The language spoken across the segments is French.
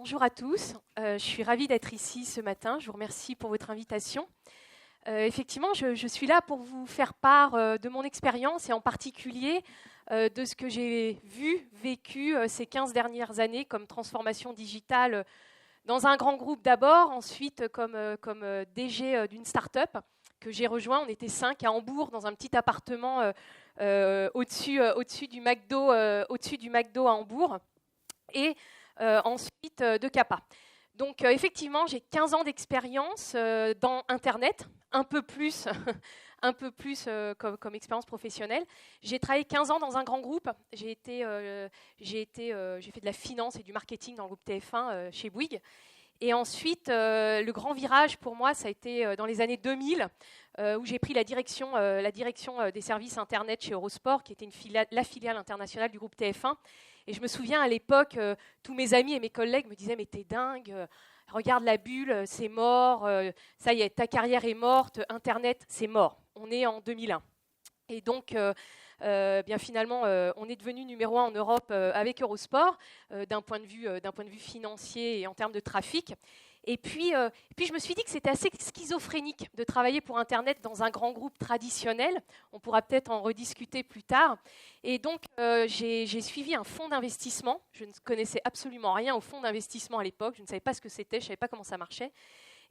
Bonjour à tous, je suis ravie d'être ici ce matin, je vous remercie pour votre invitation. Effectivement, je suis là pour vous faire part de mon expérience et en particulier de ce que j'ai vécu ces 15 dernières années comme transformation digitale dans un grand groupe d'abord, ensuite comme DG d'une start-up que j'ai rejoint. On était 5 à Hambourg dans un petit appartement au-dessus du McDo à Hambourg. Et ensuite de CAPA. Donc effectivement, j'ai 15 ans d'expérience dans Internet, un peu plus, comme expérience professionnelle. J'ai travaillé 15 ans dans un grand groupe. J'ai fait de la finance et du marketing dans le groupe TF1 chez Bouygues. Et ensuite, le grand virage pour moi, ça a été dans les années 2000, où j'ai pris la direction des services Internet chez Eurosport, qui était la filiale internationale du groupe TF1. Et je me souviens à l'époque, tous mes amis et mes collègues me disaient « Mais t'es dingue, regarde la bulle, c'est mort, ça y est, ta carrière est morte, Internet, c'est mort. » On est en 2001. Et donc, bien finalement, on est devenu numéro 1 en Europe avec Eurosport, d'un point de vue financier et en termes de trafic. Et puis, je me suis dit que c'était assez schizophrénique de travailler pour Internet dans un grand groupe traditionnel. On pourra peut-être en rediscuter plus tard. Et donc, j'ai suivi un fonds d'investissement. Je ne connaissais absolument rien au fonds d'investissement à l'époque. Je ne savais pas ce que c'était, je ne savais pas comment ça marchait.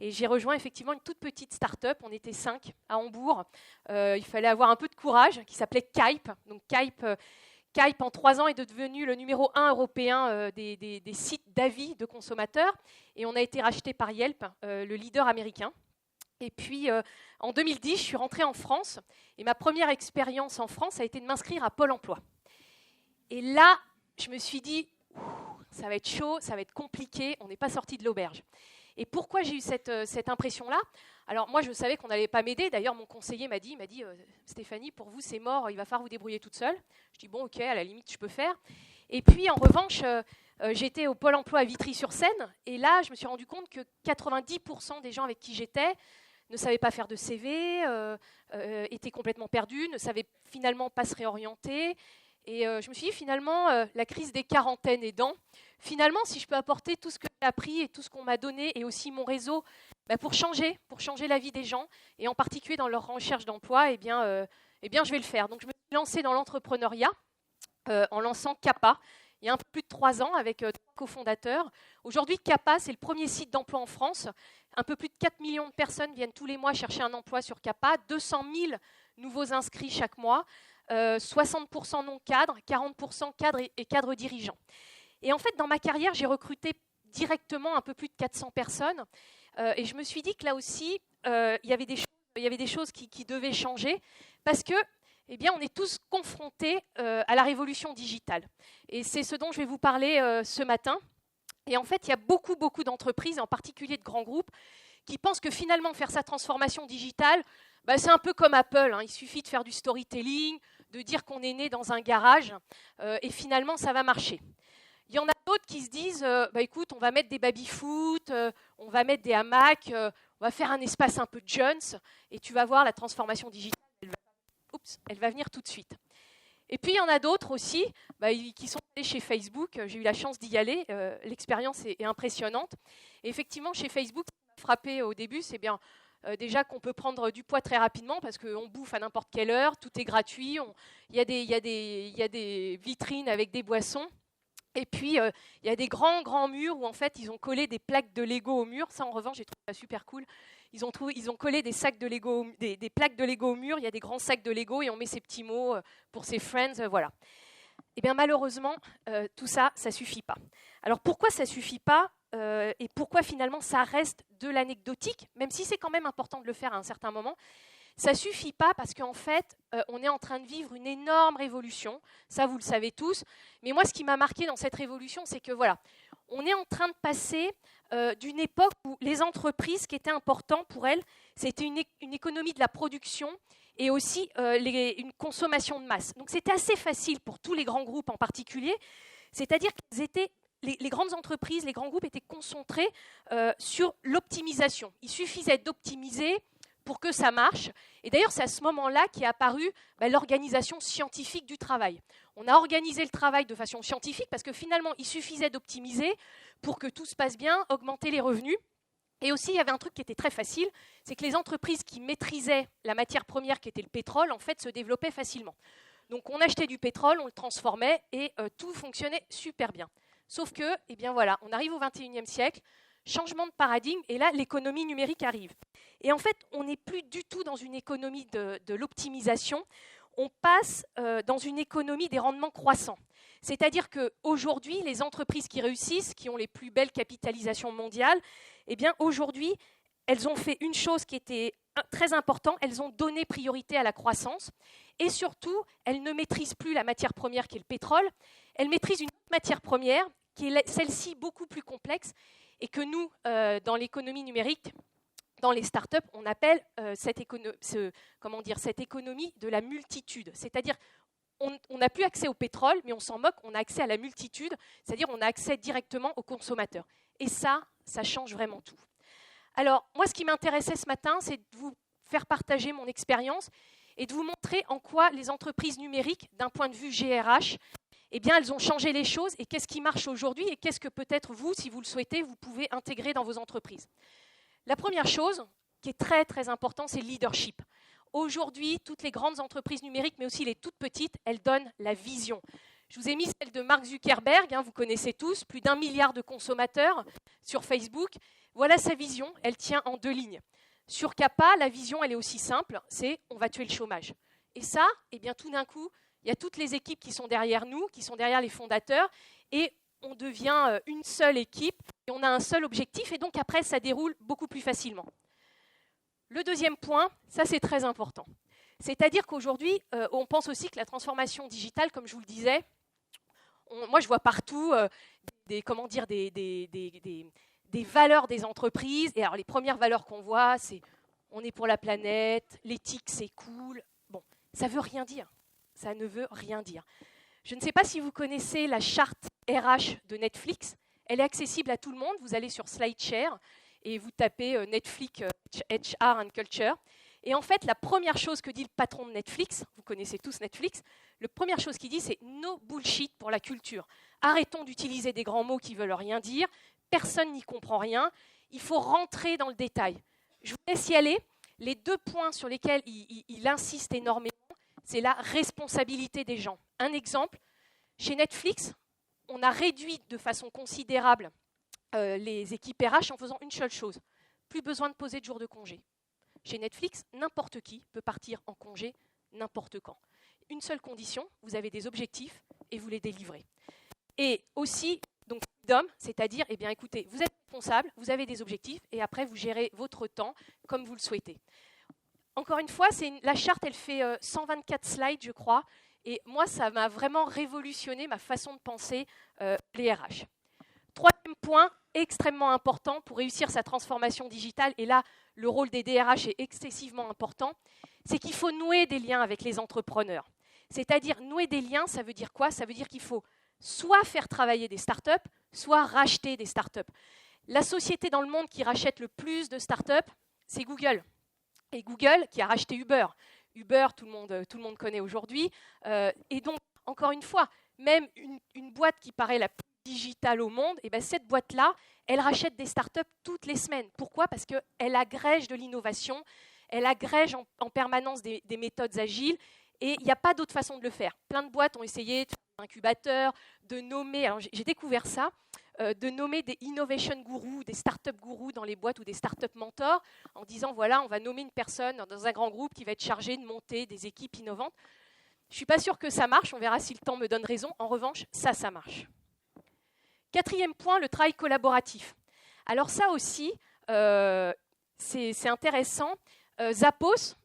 Et j'ai rejoint effectivement une toute petite start-up. On était 5 à Hambourg. Il fallait avoir un peu de courage, qui s'appelait Kype. Donc Kype, en 3 ans, est devenu le numéro 1 européen des sites d'avis de consommateurs. Et on a été racheté par Yelp, le leader américain. Et puis, en 2010, je suis rentrée en France. Et ma première expérience en France a été de m'inscrire à Pôle emploi. Et là, je me suis dit, ça va être chaud, ça va être compliqué, on n'est pas sorti de l'auberge. Et pourquoi j'ai eu cette impression-là ? Alors moi, je savais qu'on n'allait pas m'aider. D'ailleurs, mon conseiller m'a dit Stéphanie, pour vous, c'est mort, il va falloir vous débrouiller toute seule. Je dis, bon, ok, à la limite, je peux faire. Et puis, en revanche, j'étais au Pôle emploi à Vitry-sur-Seine. Et là, je me suis rendu compte que 90% des gens avec qui j'étais ne savaient pas faire de CV, étaient complètement perdus, ne savaient finalement pas se réorienter. Et je me suis dit, finalement, la crise des quarantaines aidant, finalement, si je peux apporter tout ce que j'ai appris et tout ce qu'on m'a donné, et aussi mon réseau, pour changer la vie des gens, et en particulier dans leur recherche d'emploi, eh bien, je vais le faire. Donc, je me suis lancée dans l'entrepreneuriat en lançant CAPA, il y a un peu plus de 3 ans, avec 3 cofondateurs. Aujourd'hui, CAPA, c'est le premier site d'emploi en France. Un peu plus de 4 millions de personnes viennent tous les mois chercher un emploi sur CAPA, 200 000 nouveaux inscrits chaque mois. 60% non-cadres, 40% cadres et cadres dirigeants. Et en fait, dans ma carrière, j'ai recruté directement un peu plus de 400 personnes. Et je me suis dit que là aussi, il y avait des choses qui devaient changer parce que, eh bien, on est tous confrontés à la révolution digitale. Et c'est ce dont je vais vous parler ce matin. Et en fait, il y a beaucoup d'entreprises, en particulier de grands groupes, qui pensent que finalement, faire sa transformation digitale, c'est un peu comme Apple. Il suffit de faire du storytelling, de dire qu'on est né dans un garage, et finalement, ça va marcher. Il y en a d'autres qui se disent, écoute, on va mettre des baby-foot, on va mettre des hamacs, on va faire un espace un peu Jones, et tu vas voir, la transformation digitale, elle va venir tout de suite. Et puis, il y en a d'autres aussi qui sont allés chez Facebook. J'ai eu la chance d'y aller. L'expérience est impressionnante. Et effectivement, chez Facebook, ce qui m'a frappé au début, c'est bien déjà qu'on peut prendre du poids très rapidement parce qu'on bouffe à n'importe quelle heure, tout est gratuit. Il y a des vitrines avec des boissons. Et puis, il y a des grands murs où, en fait, ils ont collé des plaques de Lego au mur. Ça, en revanche, j'ai trouvé ça super cool. Ils ont collé des sacs de Lego, des plaques de Lego au mur. Il y a des grands sacs de Lego et on met ces petits mots pour ses friends, voilà. Eh bien, malheureusement, tout ça, ça ne suffit pas. Alors, pourquoi ça ne suffit pas et pourquoi, finalement, ça reste de l'anecdotique, même si c'est quand même important de le faire à un certain moment. Ça ne suffit pas parce qu'en fait, on est en train de vivre une énorme révolution. Ça, vous le savez tous. Mais moi, ce qui m'a marqué dans cette révolution, c'est que voilà, on est en train de passer d'une époque où les entreprises, ce qui était important pour elles, c'était une économie de la production et aussi une consommation de masse. Donc, c'était assez facile pour tous les grands groupes en particulier. C'est-à-dire qu'ils étaient... Les grandes entreprises, les grands groupes étaient concentrés sur l'optimisation. Il suffisait d'optimiser pour que ça marche. Et d'ailleurs, c'est à ce moment-là qu'est apparue l'organisation scientifique du travail. On a organisé le travail de façon scientifique parce que finalement, il suffisait d'optimiser pour que tout se passe bien, augmenter les revenus. Et aussi, il y avait un truc qui était très facile, c'est que les entreprises qui maîtrisaient la matière première qui était le pétrole, en fait, se développaient facilement. Donc, on achetait du pétrole, on le transformait et tout fonctionnait super bien. Sauf que, eh bien voilà, on arrive au XXIe siècle, changement de paradigme, et là, l'économie numérique arrive. Et en fait, on n'est plus du tout dans une économie de l'optimisation, on passe dans une économie des rendements croissants. C'est-à-dire qu'aujourd'hui, les entreprises qui réussissent, qui ont les plus belles capitalisations mondiales, eh bien aujourd'hui, elles ont fait une chose qui était très importante, elles ont donné priorité à la croissance, et surtout, elles ne maîtrisent plus la matière première qui est le pétrole, elles maîtrisent une autre matière première qui est celle-ci beaucoup plus complexe, et que nous, dans l'économie numérique, dans les startups, on appelle cette économie de la multitude. C'est-à-dire, on n'a plus accès au pétrole, mais on s'en moque, on a accès à la multitude, c'est-à-dire on a accès directement aux consommateurs. Et ça change vraiment tout. Alors, moi, ce qui m'intéressait ce matin, c'est de vous faire partager mon expérience et de vous montrer en quoi les entreprises numériques, d'un point de vue GRH, eh bien, elles ont changé les choses et qu'est-ce qui marche aujourd'hui et qu'est-ce que peut-être vous, si vous le souhaitez, vous pouvez intégrer dans vos entreprises. La première chose qui est très, très importante, c'est le leadership. Aujourd'hui, toutes les grandes entreprises numériques, mais aussi les toutes petites, elles donnent la vision. Je vous ai mis celle de Mark Zuckerberg, vous connaissez tous, plus d'1 milliard de consommateurs sur Facebook. Voilà sa vision, elle tient en 2 lignes. Sur CAPA, la vision, elle est aussi simple, c'est on va tuer le chômage. Et ça, eh bien, tout d'un coup, il y a toutes les équipes qui sont derrière nous, qui sont derrière les fondateurs, et on devient une seule équipe, et on a un seul objectif, et donc après, ça déroule beaucoup plus facilement. Le deuxième point, ça c'est très important. C'est-à-dire qu'aujourd'hui, on pense aussi que la transformation digitale, comme je vous le disais, moi je vois partout des valeurs des entreprises. Et alors les premières valeurs qu'on voit, c'est on est pour la planète, l'éthique c'est cool. Bon, ça ne veut rien dire. Ça ne veut rien dire. Je ne sais pas si vous connaissez la charte RH de Netflix. Elle est accessible à tout le monde. Vous allez sur SlideShare et vous tapez Netflix HR and Culture. Et en fait, la première chose que dit le patron de Netflix, vous connaissez tous Netflix, la première chose qu'il dit, c'est « no bullshit pour la culture ». Arrêtons d'utiliser des grands mots qui ne veulent rien dire. Personne n'y comprend rien. Il faut rentrer dans le détail. Je vous laisse y aller. Les 2 points sur lesquels il insiste énormément, c'est la responsabilité des gens. Un exemple, chez Netflix, on a réduit de façon considérable les équipes RH en faisant une seule chose. Plus besoin de poser de jours de congé. Chez Netflix, n'importe qui peut partir en congé n'importe quand. Une seule condition, vous avez des objectifs et vous les délivrez. Et aussi, donc, freedom, c'est-à-dire, eh bien, écoutez, vous êtes responsable, vous avez des objectifs et après, vous gérez votre temps comme vous le souhaitez. Encore une fois, la charte, elle fait 124 slides, je crois, et moi, ça m'a vraiment révolutionné ma façon de penser les RH. Troisième point, extrêmement important pour réussir sa transformation digitale, et là, le rôle des DRH est excessivement important, c'est qu'il faut nouer des liens avec les entrepreneurs. C'est-à-dire, nouer des liens, ça veut dire quoi? Ça veut dire qu'il faut soit faire travailler des startups, soit racheter des startups. La société dans le monde qui rachète le plus de startups, c'est Google. Et Google qui a racheté Uber. Uber, tout le monde connaît aujourd'hui. Et donc, encore une fois, même une boîte qui paraît la plus digitale au monde, et bien cette boîte-là, elle rachète des startups toutes les semaines. Pourquoi? Parce qu'elle agrège de l'innovation, elle agrège en permanence des méthodes agiles, et il n'y a pas d'autre façon de le faire. Plein de boîtes ont essayé de faire un incubateur, de nommer, alors j'ai découvert ça, de nommer des innovation gurus, des startup gurus dans les boîtes ou des startup mentors, en disant, voilà, on va nommer une personne dans un grand groupe qui va être chargée de monter des équipes innovantes. Je ne suis pas sûre que ça marche, on verra si le temps me donne raison. En revanche, ça marche. Quatrième point, le travail collaboratif. Alors ça aussi, c'est intéressant. Zappos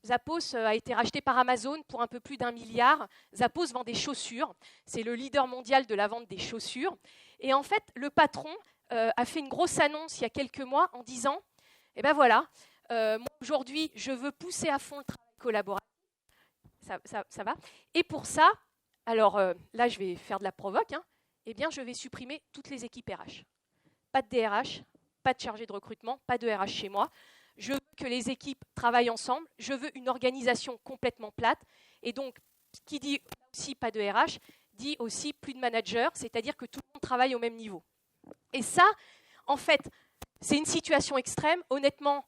a été racheté par Amazon pour un peu plus d'1 milliard. Zappos vend des chaussures. C'est le leader mondial de la vente des chaussures. Et en fait, le patron a fait une grosse annonce il y a quelques mois en disant « Eh bien voilà, moi aujourd'hui, je veux pousser à fond le travail collaboratif. » Ça va. Et pour ça, alors là, je vais faire de la provoque, eh bien, je vais supprimer toutes les équipes RH. Pas de DRH, pas de chargé de recrutement, pas de RH chez moi. Je veux que les équipes travaillent ensemble. Je veux une organisation complètement plate. Et donc, ce qui dit aussi pas de RH, dit aussi plus de managers, c'est-à-dire que tout le monde travaille au même niveau. Et ça, en fait, c'est une situation extrême. Honnêtement,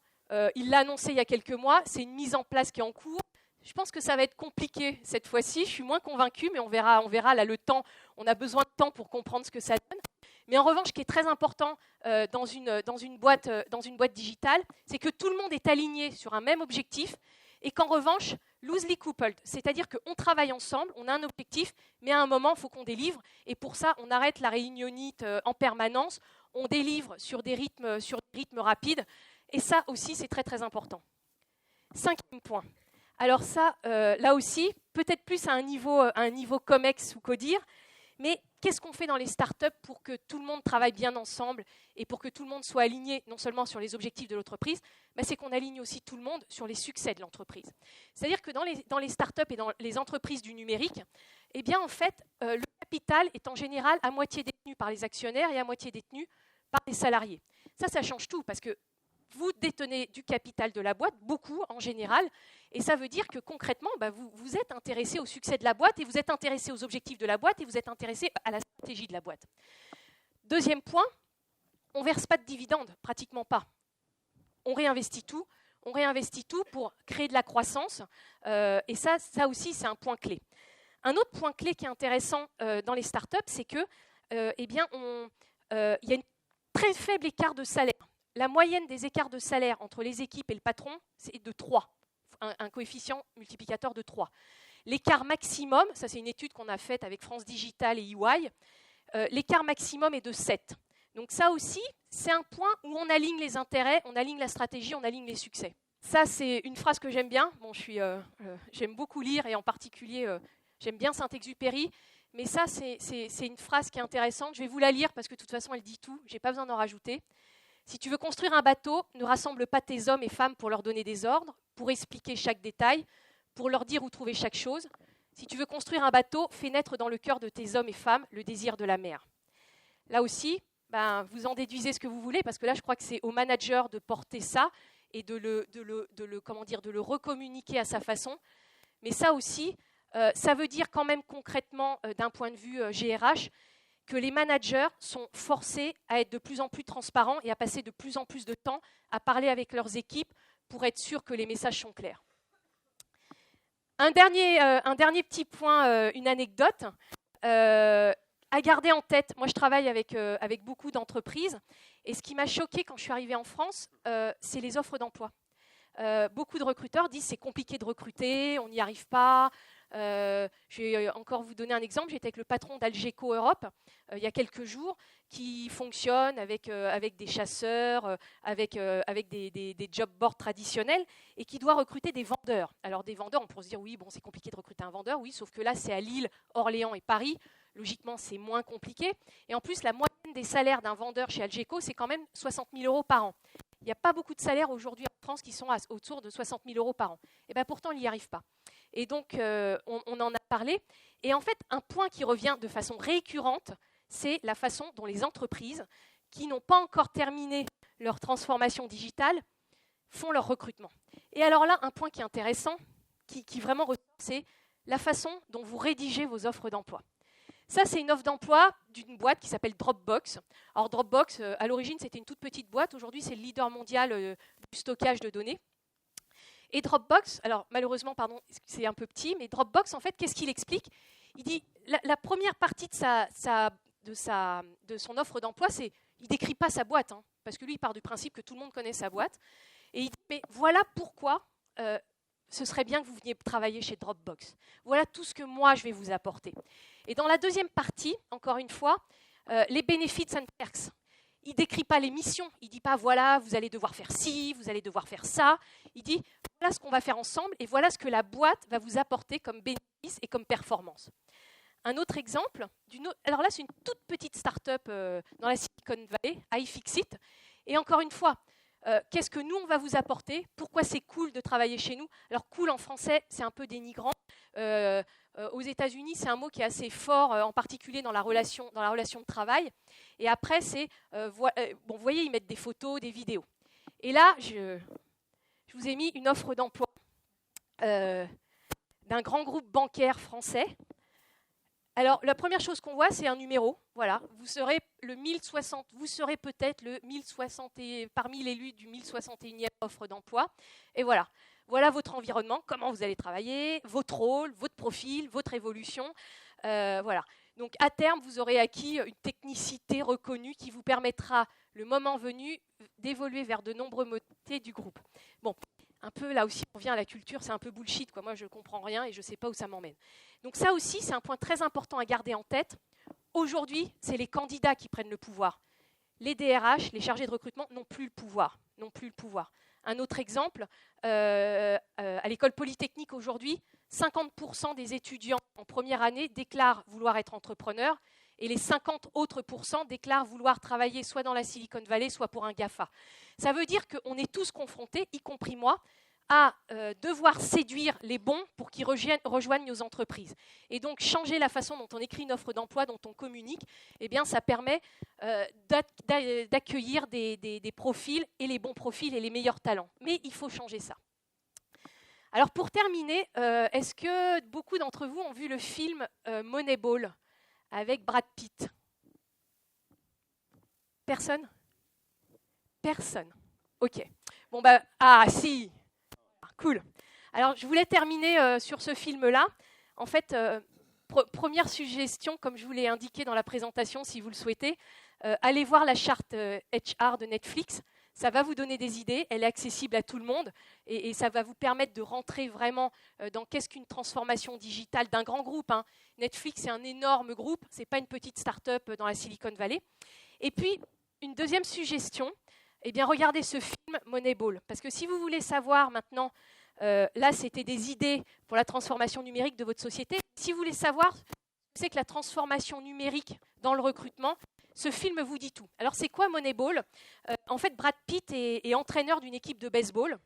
il l'a annoncé il y a quelques mois. C'est une mise en place qui est en cours. Je pense que ça va être compliqué cette fois-ci. Je suis moins convaincue, mais on verra là le temps. On a besoin de temps pour comprendre ce que ça donne. Mais en revanche, ce qui est très important dans une boîte digitale, c'est que tout le monde est aligné sur un même objectif et qu'en revanche, loosely coupled, c'est-à-dire qu'on travaille ensemble, on a un objectif, mais à un moment, il faut qu'on délivre. Et pour ça, on arrête la réunionnite en permanence, on délivre sur des rythmes rapides. Et ça aussi, c'est très, très important. 5e point. Alors ça, là aussi, peut-être plus à un niveau COMEX ou CODIR, mais qu'est-ce qu'on fait dans les startups pour que tout le monde travaille bien ensemble et pour que tout le monde soit aligné non seulement sur les objectifs de l'entreprise, mais c'est qu'on aligne aussi tout le monde sur les succès de l'entreprise. C'est-à-dire que dans les startups et dans les entreprises du numérique, eh bien en fait, le capital est en général à moitié détenu par les actionnaires et à moitié détenu par les salariés. Ça change tout parce que vous détenez du capital de la boîte, beaucoup en général, et ça veut dire que concrètement, vous êtes intéressé au succès de la boîte et vous êtes intéressé aux objectifs de la boîte et vous êtes intéressé à la stratégie de la boîte. 2e point, on ne verse pas de dividendes, pratiquement pas. On réinvestit tout pour créer de la croissance, et ça aussi, c'est un point clé. Un autre point clé qui est intéressant dans les startups, c'est que, il y a un très faible écart de salaire. La moyenne des écarts de salaire entre les équipes et le patron, c'est de 3, un coefficient multiplicateur de 3. L'écart maximum, ça c'est une étude qu'on a faite avec France Digital et EY, l'écart maximum est de 7. Donc ça aussi, c'est un point où on aligne les intérêts, on aligne la stratégie, on aligne les succès. Ça, c'est une phrase que j'aime bien. Bon, j'aime beaucoup lire et en particulier, j'aime bien Saint-Exupéry. Mais ça, c'est une phrase qui est intéressante. Je vais vous la lire parce que de toute façon, elle dit tout. Je n'ai pas besoin d'en rajouter. Si tu veux construire un bateau, ne rassemble pas tes hommes et femmes pour leur donner des ordres, pour expliquer chaque détail, pour leur dire où trouver chaque chose. Si tu veux construire un bateau, fais naître dans le cœur de tes hommes et femmes le désir de la mer. Là aussi, vous en déduisez ce que vous voulez, parce que là, je crois que c'est au manager de porter ça et de le recommuniquer à sa façon. Mais ça aussi, ça veut dire quand même concrètement, d'un point de vue GRH, que les managers sont forcés à être de plus en plus transparents et à passer de plus en plus de temps à parler avec leurs équipes pour être sûr que les messages sont clairs. Un dernier petit point, une anecdote. À garder en tête, moi je travaille avec beaucoup d'entreprises, et ce qui m'a choquée quand je suis arrivée en France, c'est les offres d'emploi. Beaucoup de recruteurs disent c'est compliqué de recruter, on n'y arrive pas. Je vais encore vous donner un exemple. J'étais avec le patron d'Algeco Europe il y a quelques jours, qui fonctionne avec des chasseurs, avec des job boards traditionnels, et qui doit recruter des vendeurs. Alors des vendeurs, on pourrait se dire oui, bon, c'est compliqué de recruter un vendeur, oui, sauf que là c'est à Lille, Orléans et Paris. Logiquement, c'est moins compliqué. Et en plus, la moyenne des salaires d'un vendeur chez Algeco, c'est quand même 60 000 € par an. Il n'y a pas beaucoup de salaires aujourd'hui en France qui sont autour de 60 000 € par an. Et bien pourtant, on n'y arrive pas. Et donc, on en a parlé. Et en fait, un point qui revient de façon récurrente, c'est la façon dont les entreprises qui n'ont pas encore terminé leur transformation digitale font leur recrutement. Et alors là, un point qui est intéressant, qui vraiment ressort, c'est la façon dont vous rédigez vos offres d'emploi. Ça, c'est une offre d'emploi d'une boîte qui s'appelle Dropbox. Alors Dropbox, à l'origine, c'était une toute petite boîte. Aujourd'hui, c'est le leader mondial du stockage de données. Et Dropbox, alors malheureusement, pardon, c'est un peu petit, mais Dropbox, en fait, qu'est-ce qu'il explique? Il dit, la première partie de son offre d'emploi, c'est, il ne décrit pas sa boîte, hein, parce que lui, il part du principe que tout le monde connaît sa boîte. Et il dit, mais voilà pourquoi ce serait bien que vous veniez travailler chez Dropbox. Voilà tout ce que moi, je vais vous apporter. Et dans la deuxième partie, encore une fois, les benefits and perks. Il ne décrit pas les missions. Il ne dit pas, voilà, vous allez devoir faire ci, vous allez devoir faire ça. Il dit, voilà ce qu'on va faire ensemble et voilà ce que la boîte va vous apporter comme bénéfice et comme performance. Un autre exemple, alors là, c'est une toute petite start-up dans la Silicon Valley, iFixit. Et encore une fois, qu'est-ce que nous, on va vous apporter? Pourquoi c'est cool de travailler chez nous? Alors, cool en français, c'est un peu dénigrant. Aux États-Unis, c'est un mot qui est assez fort, en particulier dans la relation de travail. Et après, c'est, vous voyez, ils mettent des photos, des vidéos. Et là, je vous ai mis une offre d'emploi d'un grand groupe bancaire français. Alors, la première chose qu'on voit, c'est un numéro. Voilà, vous serez peut-être le 1060 parmi l'élu du 1061e offre d'emploi. Et voilà votre environnement, comment vous allez travailler, votre rôle, votre profil, votre évolution. Voilà. Donc, à terme, vous aurez acquis une technicité reconnue qui vous permettra, le moment venu, d'évoluer vers de nombreux métiers du groupe. Bon, un peu là aussi, on revient à la culture, c'est un peu bullshit, quoi. Moi, je ne comprends rien et je ne sais pas où ça m'emmène. Donc ça aussi, c'est un point très important à garder en tête. Aujourd'hui, c'est les candidats qui prennent le pouvoir. Les DRH, les chargés de recrutement, n'ont plus le pouvoir. Un autre exemple, à l'école polytechnique aujourd'hui, 50% des étudiants en première année déclarent vouloir être entrepreneurs et les 50 autres % déclarent vouloir travailler soit dans la Silicon Valley, soit pour un GAFA. Ça veut dire qu'on est tous confrontés, y compris moi, à devoir séduire les bons pour qu'ils rejoignent nos entreprises. Et donc, changer la façon dont on écrit une offre d'emploi, dont on communique, eh bien, ça permet d'accueillir des profils, et les bons profils et les meilleurs talents. Mais il faut changer ça. Alors, pour terminer, est-ce que beaucoup d'entre vous ont vu le film Moneyball avec Brad Pitt? Personne? Personne. OK. Bon, si. Cool. Alors, je voulais terminer sur ce film-là. En fait, première suggestion, comme je vous l'ai indiqué dans la présentation, si vous le souhaitez, allez voir la charte HR de Netflix. Ça va vous donner des idées. Elle est accessible à tout le monde et ça va vous permettre de rentrer vraiment dans qu'est-ce qu'une transformation digitale d'un grand groupe. Hein. Netflix, c'est un énorme groupe. Ce n'est pas une petite start-up dans la Silicon Valley. Et puis, une deuxième suggestion, eh bien, regardez ce film Moneyball. Parce que si vous voulez savoir maintenant, là, c'était des idées pour la transformation numérique de votre société. Si vous voulez savoir ce que c'est que la transformation numérique dans le recrutement, ce film vous dit tout. Alors, c'est quoi Moneyball? En fait, Brad Pitt est entraîneur d'une équipe de baseball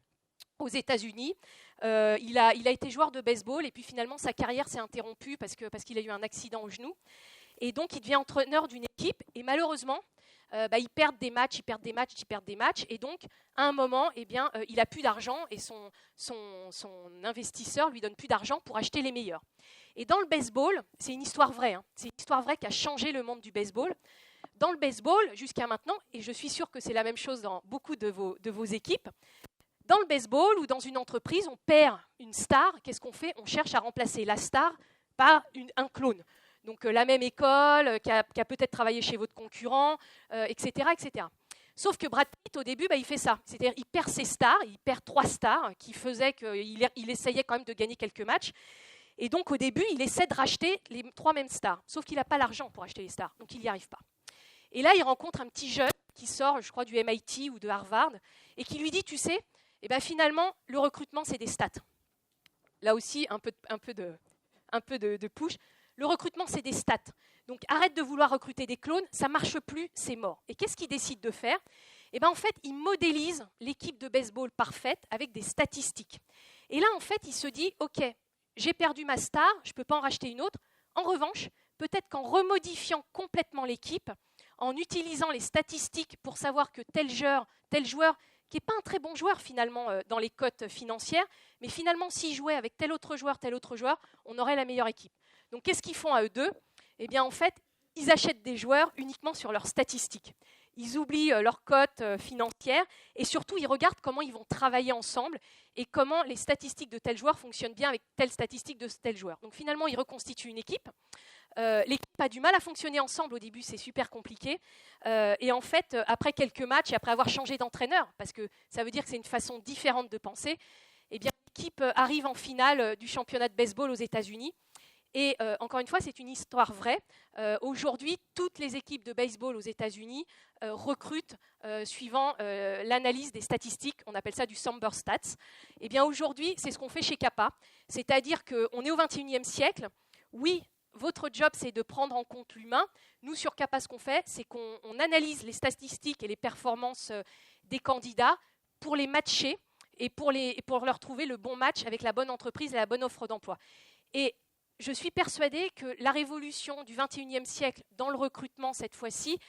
aux États-Unis. Il a été joueur de baseball et puis finalement, sa carrière s'est interrompue parce qu'il a eu un accident au genou. Et donc, il devient entraîneur d'une équipe et malheureusement, ils perdent des matchs. Et donc, à un moment, eh bien, il n'a plus d'argent et son investisseur lui donne plus d'argent pour acheter les meilleurs. Et dans le baseball, c'est une histoire vraie. Hein. C'est une histoire vraie qui a changé le monde du baseball. Dans le baseball, jusqu'à maintenant, et je suis sûre que c'est la même chose dans beaucoup de vos équipes, dans le baseball ou dans une entreprise, on perd une star. Qu'est-ce qu'on fait? On cherche à remplacer la star par un clone. Donc la même école, qui a peut-être travaillé chez votre concurrent, etc., etc. Sauf que Brad Pitt, au début, il fait ça. C'est-à-dire qu'il perd ses stars, il perd 3 stars, qui faisaient qu'il essayait quand même de gagner quelques matchs. Et donc au début, il essaie de racheter les 3 mêmes stars. Sauf qu'il n'a pas l'argent pour acheter les stars, donc il n'y arrive pas. Et là, il rencontre un petit jeune qui sort, je crois, du MIT ou de Harvard, et qui lui dit, tu sais, finalement, le recrutement, c'est des stats. Là aussi, un peu de push. Le recrutement, c'est des stats. Donc, arrête de vouloir recruter des clones, ça ne marche plus, c'est mort. Et qu'est-ce qu'il décide de faire? En fait, il modélise l'équipe de baseball parfaite avec des statistiques. Et là, en fait, il se dit, OK, j'ai perdu ma star, je ne peux pas en racheter une autre. En revanche, peut-être qu'en remodifiant complètement l'équipe, en utilisant les statistiques pour savoir que tel joueur, qui n'est pas un très bon joueur finalement dans les cotes financières, mais finalement, s'il jouait avec tel autre joueur, on aurait la meilleure équipe. Donc, qu'est-ce qu'ils font à eux deux? En fait, ils achètent des joueurs uniquement sur leurs statistiques. Ils oublient leurs cotes financières et surtout, ils regardent comment ils vont travailler ensemble et comment les statistiques de tel joueur fonctionnent bien avec telle statistique de tel joueur. Donc, finalement, ils reconstituent une équipe. L'équipe a du mal à fonctionner ensemble. Au début, c'est super compliqué. Et en fait, après quelques matchs et après avoir changé d'entraîneur, parce que ça veut dire que c'est une façon différente de penser, l'équipe arrive en finale du championnat de baseball aux États-Unis. Et encore une fois, c'est une histoire vraie. Aujourd'hui, toutes les équipes de baseball aux États-Unis recrutent suivant l'analyse des statistiques. On appelle ça du Samber Stats. Aujourd'hui, c'est ce qu'on fait chez Kappa. C'est-à-dire qu'on est au XXIe siècle. Oui, votre job, c'est de prendre en compte l'humain. Nous, sur Kappa, ce qu'on fait, c'est qu'on analyse les statistiques et les performances des candidats pour les matcher et pour leur trouver le bon match avec la bonne entreprise et la bonne offre d'emploi. Et je suis persuadée que la révolution du XXIe siècle dans le recrutement, cette fois-ci,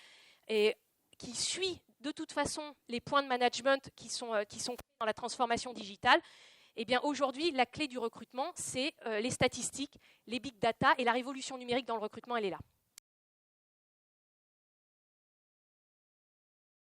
qui suit de toute façon les points de management qui sont dans la transformation digitale. Eh bien, aujourd'hui, la clé du recrutement, c'est les statistiques, les big data, et la révolution numérique dans le recrutement, elle est là.